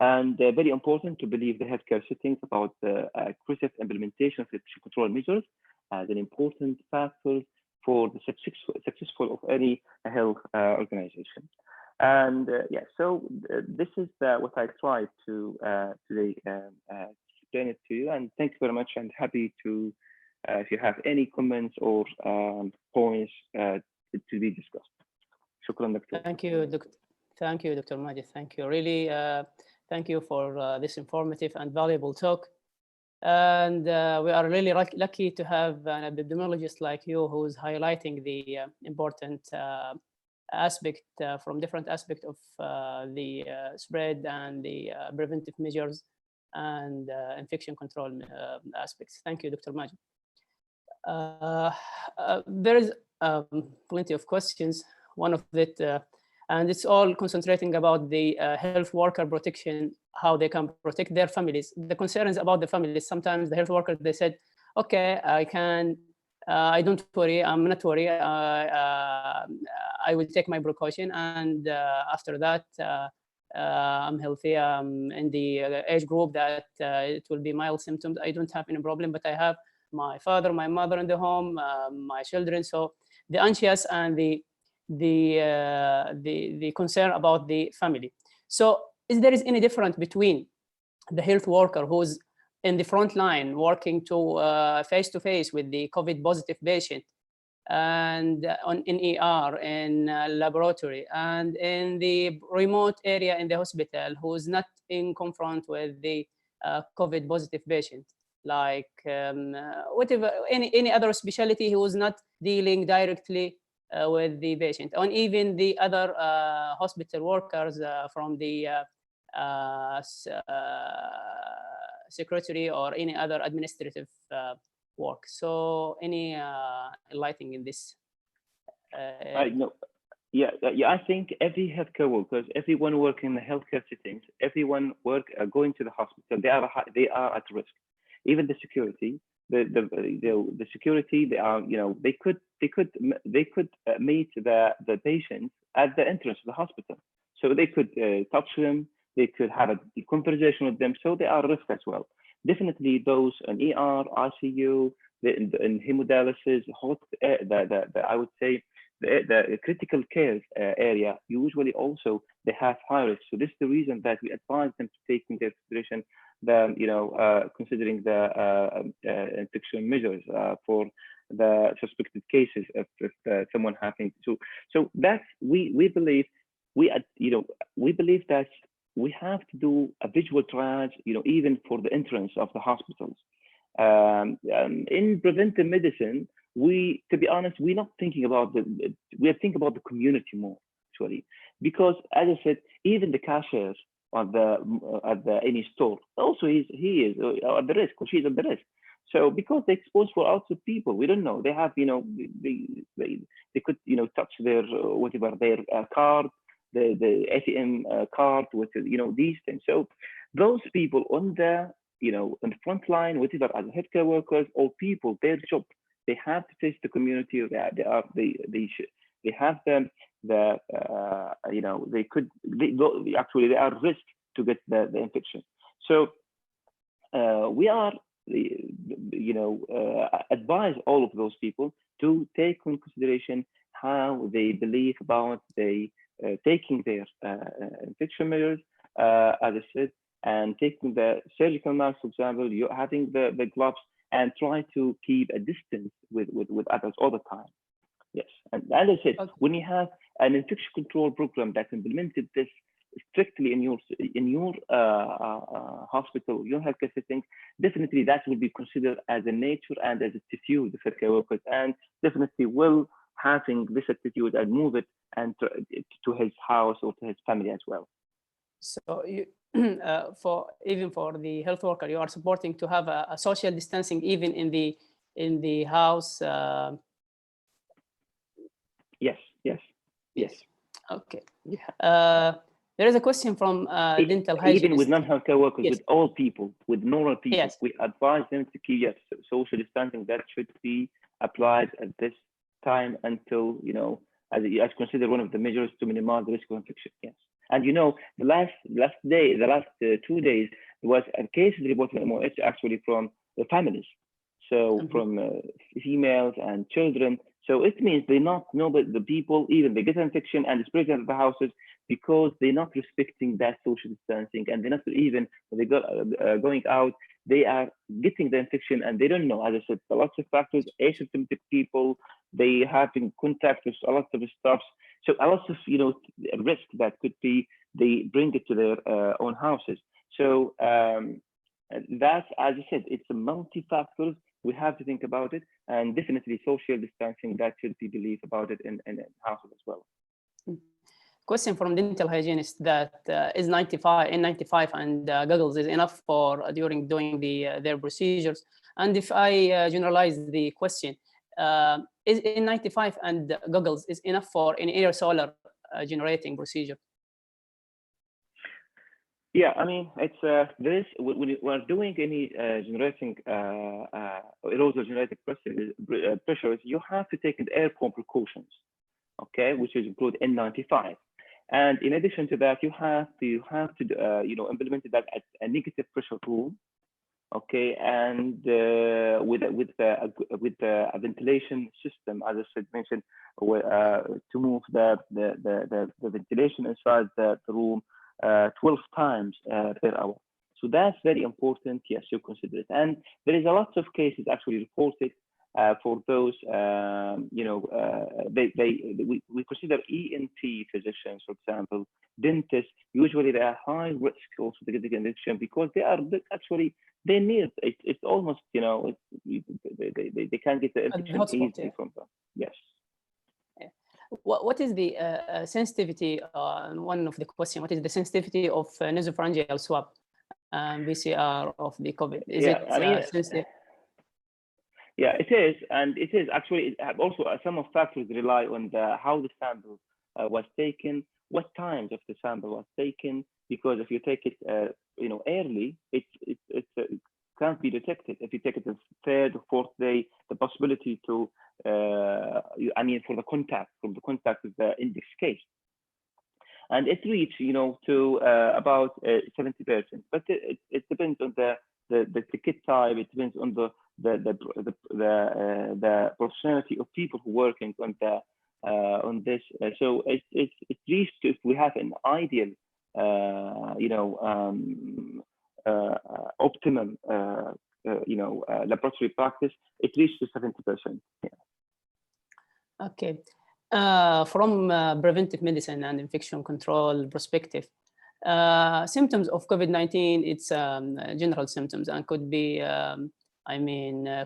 And very important to believe the healthcare settings about the aggressive implementation of infection control measures as an important factor for the successful of any health organization. And so this is what I tried to today explain it to you. And thank you very much, and happy to if you have any comments or points to be discussed. Shukran, Dr. Thank you, Dr. Mاجد. Thank you. Really, thank you for this informative and valuable talk. And we are really lucky to have an epidemiologist like you who's highlighting the important aspect from different aspects of the spread and the preventive measures and infection control aspects. Thank you, Dr. Mاجد. There is plenty of questions. One of it, and it's all concentrating about the health worker protection, how they can protect their families. The concerns about the families, sometimes the health workers, they said, okay, I don't worry, I'm not worried. I will take my precaution, and after that, I'm healthy. I'm in the age group that it will be mild symptoms. I don't have any problem, but I have my father, my mother in the home, my children. So the anxious and the concern about the family. So is there any difference between the health worker who's in the front line working to face-to-face with the COVID positive patient and in ER, in laboratory, and in the remote area in the hospital who's not in confront with the COVID positive patient? Like whatever, any other specialty who is not dealing directly with the patient, and even the other hospital workers from the secretary or any other administrative work. So any enlightening in this? No. Yeah, I think every healthcare workers, everyone working in the healthcare settings, everyone going to the hospital, they are at risk. Even the security, the security, they are, they could meet the patients at the entrance of the hospital, so they could touch them, they could have a conversation with them, so they are at risk as well. Definitely those in ER, ICU, in hemodialysis, I would say the critical care area, usually also they have high risk. So this is the reason that we advise them to take into consideration considering the infection measures for the suspected cases if someone having so that's we believe that we have to do a visual triage, even for the entrance of the hospitals. In preventive medicine, to be honest, we're not thinking about we are thinking about the community more actually, because as I said, even the cashiers at any store, also he is at the risk, or she's at the risk. So because they're exposed for lots of people, we don't know. They have, they could, touch their whatever their card, the ATM card, with these things. So those people on the on the front line, whatever, as healthcare workers or people, their job, they have to face the community. They have them. They actually they are at risk to get the infection. So we are advise all of those people to take into consideration how they believe about the taking their infection measures, as I said, and taking the surgical mask, for example, you're having the gloves, and try to keep a distance with others all the time. Yes, and as I said, Okay. when you have an infection control program that implemented this strictly in your hospital, your healthcare setting, definitely that will be considered as a nature and as a attitude of healthcare workers, and definitely will having this attitude and move it and to his house or to his family as well. So you, for the health worker, you are supporting to have a social distancing even in the house. Yes. Okay. Yeah. There is a question from dental hygienist. Even with non-healthcare workers, Yes. with all people, with normal people, Yes. we advise them to keep social distancing. That should be applied at this time until, as considered one of the measures to minimize the risk of infection. Yes. And the last 2 days, there was a case reported in MOH actually from the families. So from females and children. So it means they not know that the people, even they get an infection and spread out of the houses because they're not respecting that social distancing, and they're not even, when they go going out, they are getting the infection and they don't know. As I said, a lot of factors, asymptomatic people, they having contact with a lot of stuff. So a lot of risk that could be they bring it to their own houses. So that's, as I said, it's a multi-factors. We have to think about it, and definitely social distancing, that should be believed about it in houses as well. Question from dental hygienist that is N95 and goggles is enough for during doing their procedures? And if I generalize the question, is N95 and goggles is enough for an aerosol generating procedure? Yeah, I mean, it's when you are doing any generating aerosol generating pressures, you have to take the airborne precautions, okay, which is include N95. And in addition to that, you have to implement that at a negative pressure room, okay, and with a ventilation system, as I said, mentioned, to move the ventilation inside the room 12 times per hour. So that's very important. Yes, you consider it. And there is a lot of cases actually reported for those, we consider ENT physicians, for example, dentists. Usually they are high risk also to get the condition because they are actually, they need it. It's almost, they can't get the infection easily from them. Yes. What is the sensitivity? One of the question: what is the sensitivity of nasopharyngeal swab, PCR of the COVID? Is it sensitive? Yeah, it is, and it is actually also some of factors rely on how the sample was taken, what times of the sample was taken. Because if you take it, early, it can't be detected. If you take it the third or fourth day, the possibility to, for the contact with the index case, and it reached, to about 70%. But it depends on the kit type. It depends on the professionality of people who are working on this. So it reached, if we have an ideal, optimum, laboratory practice, it reached to 70%. Yeah. Okay. From preventive medicine and infection control perspective, symptoms of COVID-19, it's general symptoms and could be,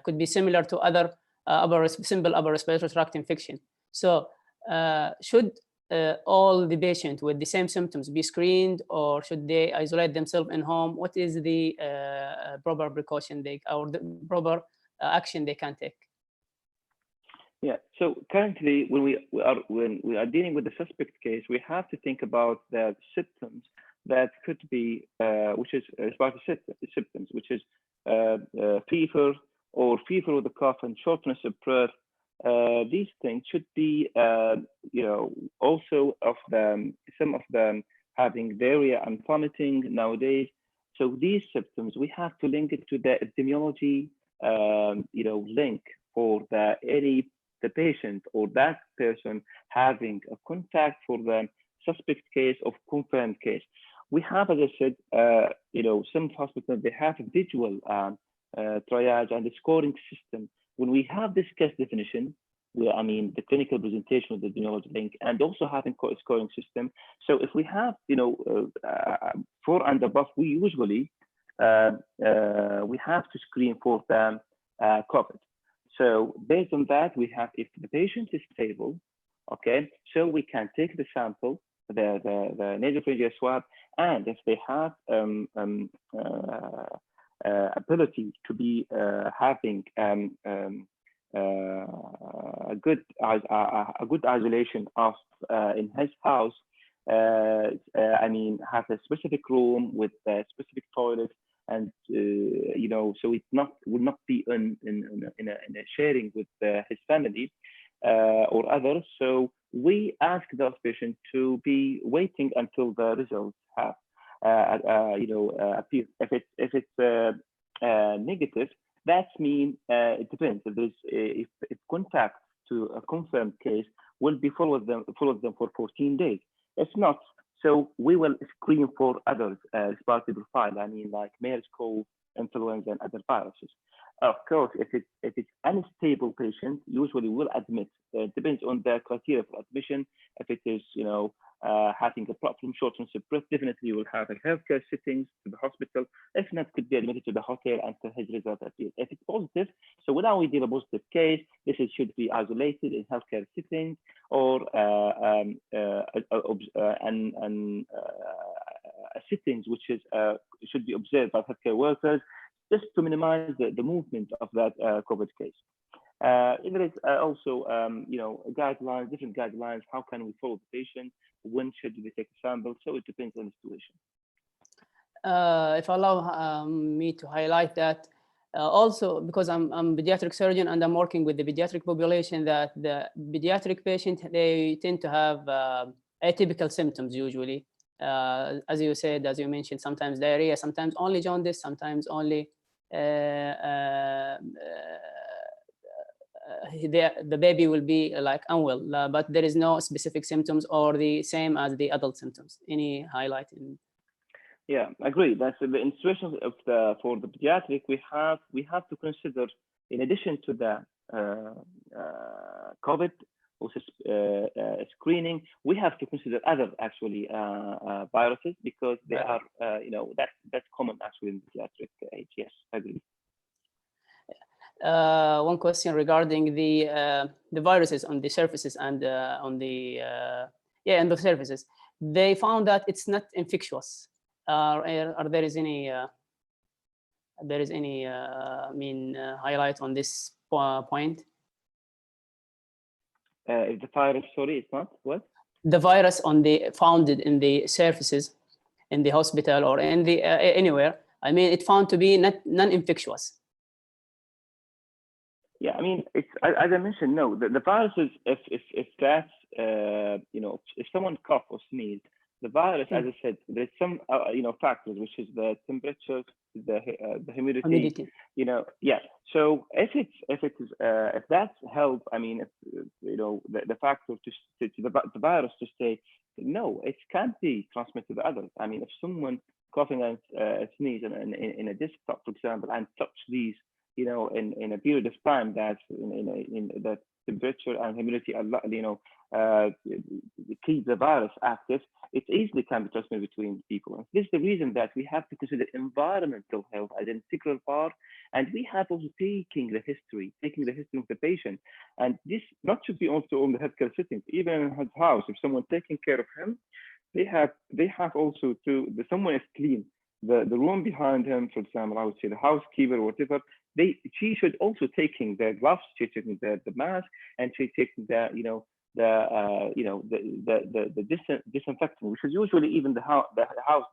could be similar to other simple upper respiratory tract infection. So should all the patients with the same symptoms be screened, or should they isolate themselves in home? What is the proper precaution or the proper action they can take? Yeah. So currently, when we are dealing with the suspect case, we have to think about the symptoms that could be, which is respiratory symptoms, which is fever or fever with a cough and shortness of breath. These things should be, also of some of them having diarrhea and vomiting nowadays. So these symptoms, we have to link it to the epidemiology, link for the patient or that person having a contact for the suspect case or confirmed case. We have, as I said, some hospitals, they have a visual triage and a scoring system. When we have this case definition, the clinical presentation with the epidemiology link, and also having a scoring system. So if we have, 4 and above, we usually we have to screen for them COVID. So based on that, we have, if the patient is stable, okay, so we can take the sample, the nasopharyngeal swab, and if they have ability to be having a good isolation of in his house, have a specific room with a specific toilet, and so it will not be in a sharing with his family or others. So we ask those patients to be waiting until the results have appear. If it's negative, that means it depends. If contact to a confirmed case will be follow them for 14 days. If not, so we will screen for others respiratory profile. Like MERS-CoV, influenza, and other viruses. Of course, if it's unstable patient, usually we'll admit. It depends on the criteria for admission. If it is, having a problem, short-term breath, definitely will have a healthcare settings to the hospital. If not, could be admitted to the hotel until his result appears. If it's positive, so when we deal a positive case, this should be isolated in healthcare settings or settings which is should be observed by healthcare workers, just to minimize the movement of that COVID case. There is also, guidelines, different guidelines. How can we follow the patient? When should we take a sample? So it depends on the situation. If allow me to highlight that, also because I'm a pediatric surgeon and I'm working with the pediatric population, that the pediatric patient, they tend to have atypical symptoms usually. As you said, as you mentioned, sometimes diarrhea, sometimes only jaundice, sometimes only the baby will be like unwell, but there is no specific symptoms or the same as the adult symptoms. Any highlight in? Yeah, I agree. That's in situations of for the pediatric, we have to consider, in addition to the COVID also screening, we have to consider other actually viruses, because they are that's common actually in pediatric age. Yes, I agree. One question regarding the viruses on the surfaces and on the on the surfaces. They found that it's not infectious. Are there is any highlight on this point? The virus, sorry, it's not what? The virus found in the surfaces in the hospital or in the anywhere. It found to be non-infectious. Yeah, it's as I mentioned. No, the viruses, if that's if someone cough or sneeze, the virus, as I said, there's some factors, which is the temperature, the humidity. So if that's help, the factor to the virus to stay, no, it can't be transmitted to the others. If someone coughing and sneeze in a desktop, for example, and touch these, in a period of time that's in the temperature and humidity, keep the virus active, it easily can be transmitted between people. And this is the reason that we have to consider environmental health as an integral part, and we have also taking the history of the patient. And this not should be also on the healthcare settings, even in his house. If someone taking care of him, they have also to someone is clean. The room behind him, for example, I would say the housekeeper or whatever, she should also taking the gloves, she taking the mask, and she taking the disinfectant, which is usually even the house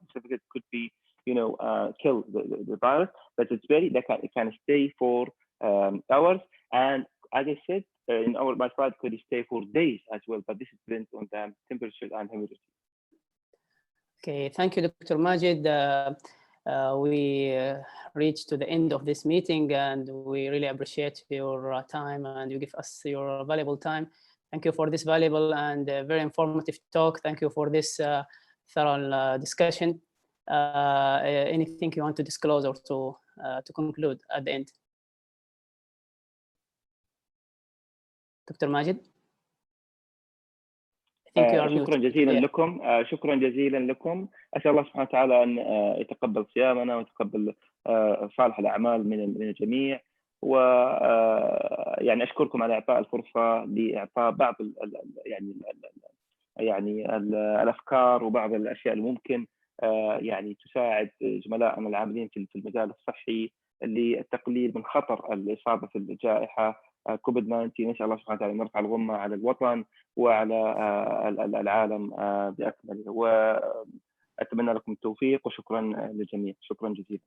disinfectant could be kill the virus, but it's it can stay for hours, and as I said in my slide, could stay for days as well, but this depends on the temperature and humidity. Okay, thank you, Dr. Majid. We reached to the end of this meeting, and we really appreciate your time, and you give us your valuable time Thank you for this valuable and very informative talk. Thank you for this thorough discussion. Anything you want to disclose or to conclude at the end? Dr. Majid? شكرا جزيلا لكم. شكرا جزيلا لكم. أسأل الله سبحانه وتعالى أن يتقبل صيامنا ويتقبل صالح الأعمال من الجميع، ويعني أشكركم على إعطاء الفرصة لإعطاء بعض يعني الأفكار وبعض الأشياء اللي ممكن يعني تساعد زملائنا العاملين في المجال الصحي للتقليل من خطر الإصابة في الجائحة كوفيد 19. نسأل الله سبحانه وتعالى أن يرفع الغمة على الوطن وعلى العالم بأكمله، وأتمنى لكم التوفيق وشكرا للجميع. شكرا جزيلا.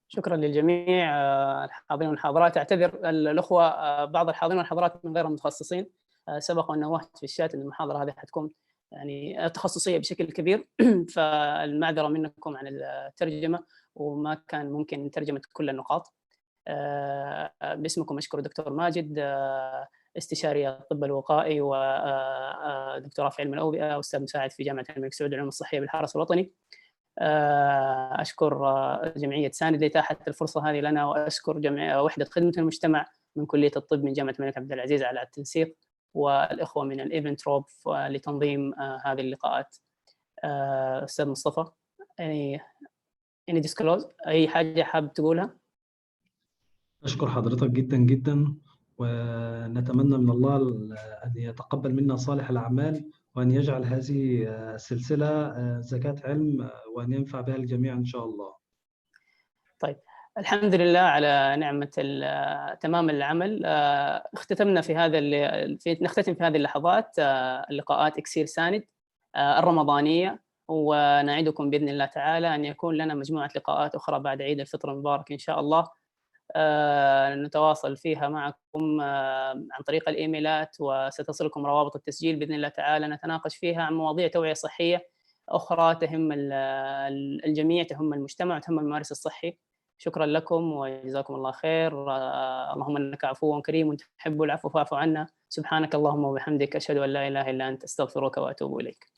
شكرا للجميع الحاضرين والحاضرات. أعتذر الأخوة بعض الحاضرين والحاضرات من غير المتخصصين، سبق أن نوهت في الشات أن المحاضرة هذه حتكون يعني تخصصية بشكل كبير، فالمعذرة منكم عن الترجمة وما كان ممكن ترجمة كل النقاط. باسمكم أشكر الدكتور ماجد استشاري الطب الوقائي ودكتوراه في علم الأوبئة وأستاذ مساعد في جامعة الملك سعود للعلوم الصحية بالحرس الوطني. أشكر جمعية ساند اللي اتاحت الفرصة هذه لنا، وأشكر وحدة خدمة المجتمع من كلية الطب من جامعة الملك عبد العزيز على التنسيق، والإخوة من الإيفنت روب لتنظيم هذه اللقاءات. أستاذ مصطفى، any disclose أي حاجة حاب تقولها؟ أشكر حضرتك جدا جدا، ونتمنى من الله أن يتقبل منا صالح الأعمال، وأن يجعل هذه السلسلة زكاة علم، وأن ينفع بها الجميع إن شاء الله. طيب، الحمد لله على نعمة تمام العمل. نختتم في هذه اللحظات اللقاءات اكسير ساند الرمضانية، ونعدكم بإذن الله تعالى أن يكون لنا مجموعة لقاءات أخرى بعد عيد الفطر المبارك إن شاء الله، نتواصل فيها معكم عن طريق الإيميلات، وستصلكم روابط التسجيل بإذن الله تعالى، نتناقش فيها عن مواضيع توعية صحية أخرى تهم الجميع، تهم المجتمع وتهم الممارس الصحي. شكرا لكم وجزاكم الله خير. اللهم إنك عفو كريم تحب العفو فاعف عنا. سبحانك اللهم وبحمدك أشهد أن لا إله إلا أنت أستغفرك وأتوب إليك.